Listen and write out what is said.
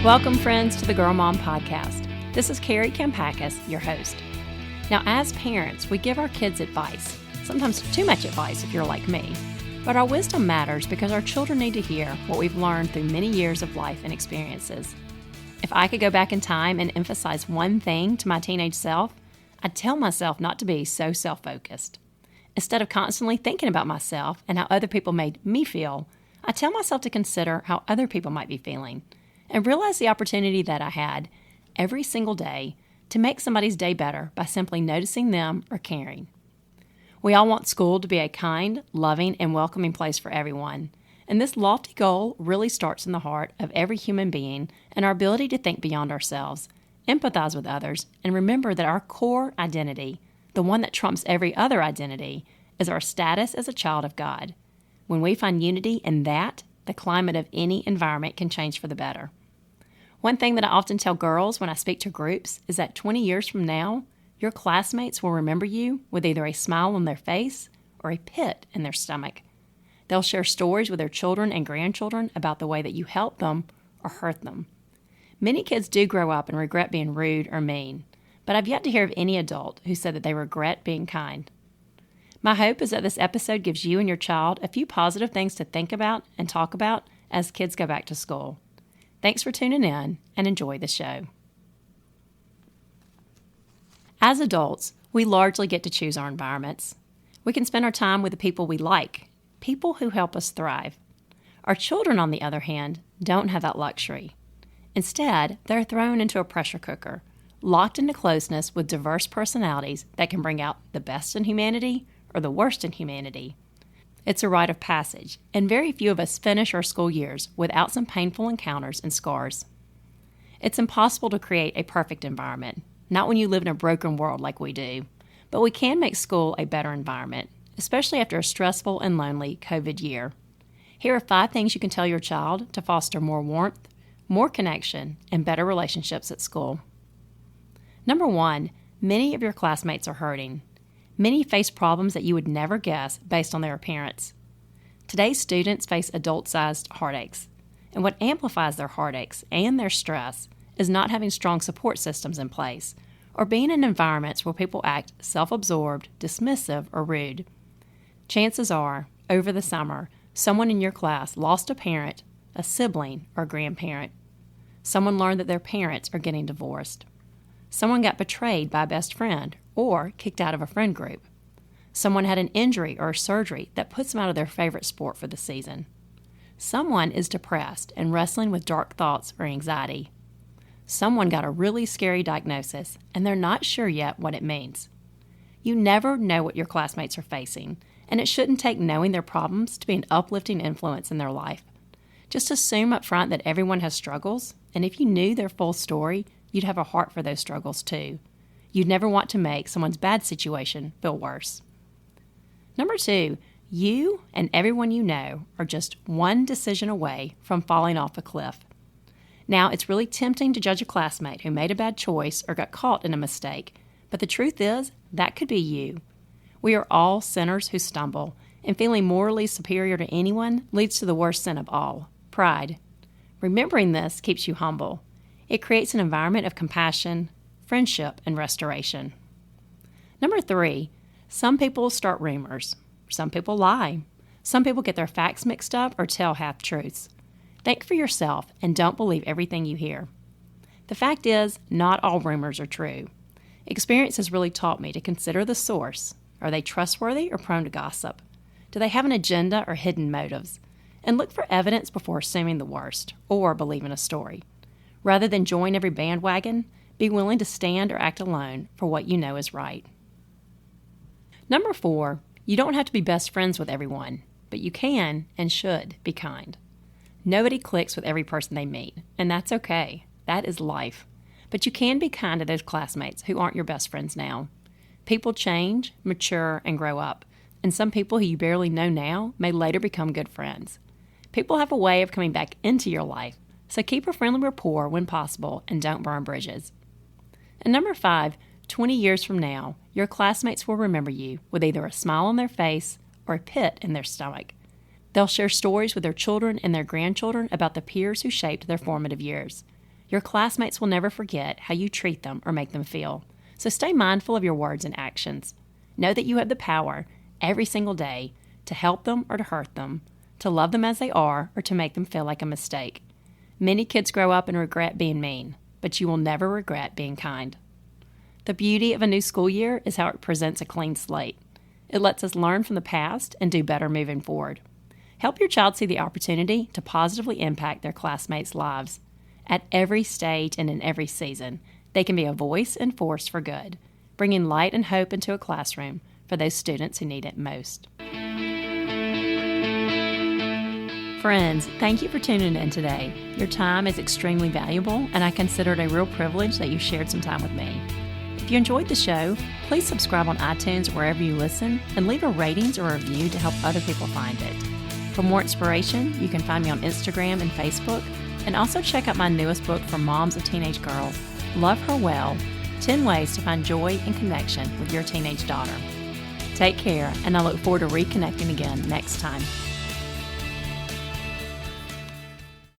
Welcome, friends, to the Girl Mom Podcast. This is Kari Kampakis, your host. Now, as parents, we give our kids advice, sometimes too much advice if you're like me. But our wisdom matters because our children need to hear what we've learned through many years of life and experiences. If I could go back in time and emphasize one thing to my teenage self, I'd tell myself not to be so self-focused. Instead of constantly thinking about myself and how other people made me feel, I tell myself to consider how other people might be feeling and realize the opportunity that I had every single day to make somebody's day better by simply noticing them or caring. We all want school to be a kind, loving, and welcoming place for everyone, and this lofty goal really starts in the heart of every human being and our ability to think beyond ourselves, empathize with others, and remember that our core identity, the one that trumps every other identity, is our status as a child of God. When we find unity in that, the climate of any environment can change for the better. One thing that I often tell girls when I speak to groups is that 20 years from now, your classmates will remember you with either a smile on their face or a pit in their stomach. They'll share stories with their children and grandchildren about the way that you helped them or hurt them. Many kids do grow up and regret being rude or mean, but I've yet to hear of any adult who said that they regret being kind. My hope is that this episode gives you and your child a few positive things to think about and talk about as kids go back to school. Thanks for tuning in and enjoy the show. As adults, we largely get to choose our environments. We can spend our time with the people we like, people who help us thrive. Our children, on the other hand, don't have that luxury. Instead, they're thrown into a pressure cooker, locked into closeness with diverse personalities that can bring out the best in humanity or the worst in humanity. It's a rite of passage, and very few of us finish our school years without some painful encounters and scars. It's impossible to create a perfect environment, not when you live in a broken world like we do, but we can make school a better environment, especially after a stressful and lonely COVID year. Here are 5 things you can tell your child to foster more warmth, more connection, and better relationships at school. Number 1, many of your classmates are hurting. Many face problems that you would never guess based on their appearance. Today's students face adult-sized heartaches, and what amplifies their heartaches and their stress is not having strong support systems in place or being in environments where people act self-absorbed, dismissive, or rude. Chances are, over the summer, someone in your class lost a parent, a sibling, or a grandparent. Someone learned that their parents are getting divorced. Someone got betrayed by a best friend or kicked out of a friend group. Someone had an injury or a surgery that puts them out of their favorite sport for the season. Someone is depressed and wrestling with dark thoughts or anxiety. Someone got a really scary diagnosis and they're not sure yet what it means. You never know what your classmates are facing, and it shouldn't take knowing their problems to be an uplifting influence in their life. Just assume up front that everyone has struggles, and if you knew their full story, you'd have a heart for those struggles too. You'd never want to make someone's bad situation feel worse. Number 2, you and everyone you know are just one decision away from falling off a cliff. Now, it's really tempting to judge a classmate who made a bad choice or got caught in a mistake, but the truth is, that could be you. We are all sinners who stumble, and feeling morally superior to anyone leads to the worst sin of all, pride. Remembering this keeps you humble. It creates an environment of compassion, friendship, and restoration. Number 3, some people start rumors. Some people lie. Some people get their facts mixed up or tell half-truths. Think for yourself and don't believe everything you hear. The fact is, not all rumors are true. Experience has really taught me to consider the source. Are they trustworthy or prone to gossip? Do they have an agenda or hidden motives? And look for evidence before assuming the worst or believing a story. Rather than join every bandwagon, be willing to stand or act alone for what you know is right. Number 4, you don't have to be best friends with everyone, but you can and should be kind. Nobody clicks with every person they meet, and that's okay. That is life. But you can be kind to those classmates who aren't your best friends now. People change, mature, and grow up, and some people who you barely know now may later become good friends. People have a way of coming back into your life, so keep a friendly rapport when possible and don't burn bridges. And number 5, 20 years from now, your classmates will remember you with either a smile on their face or a pit in their stomach. They'll share stories with their children and their grandchildren about the peers who shaped their formative years. Your classmates will never forget how you treat them or make them feel. So stay mindful of your words and actions. Know that you have the power every single day to help them or to hurt them, to love them as they are or to make them feel like a mistake. Many kids grow up and regret being mean, but you will never regret being kind. The beauty of a new school year is how it presents a clean slate. It lets us learn from the past and do better moving forward. Help your child see the opportunity to positively impact their classmates' lives. At every stage and in every season, they can be a voice and force for good, bringing light and hope into a classroom for those students who need it most. Friends, thank you for tuning in today. Your time is extremely valuable, and I consider it a real privilege that you shared some time with me. If you enjoyed the show, please subscribe on iTunes or wherever you listen and leave a ratings or a review to help other people find it. For more inspiration, you can find me on Instagram and Facebook, and also check out my newest book for moms of teenage girls, Love Her Well, 10 Ways to Find Joy and Connection with Your Teenage Daughter. Take care, and I look forward to reconnecting again next time.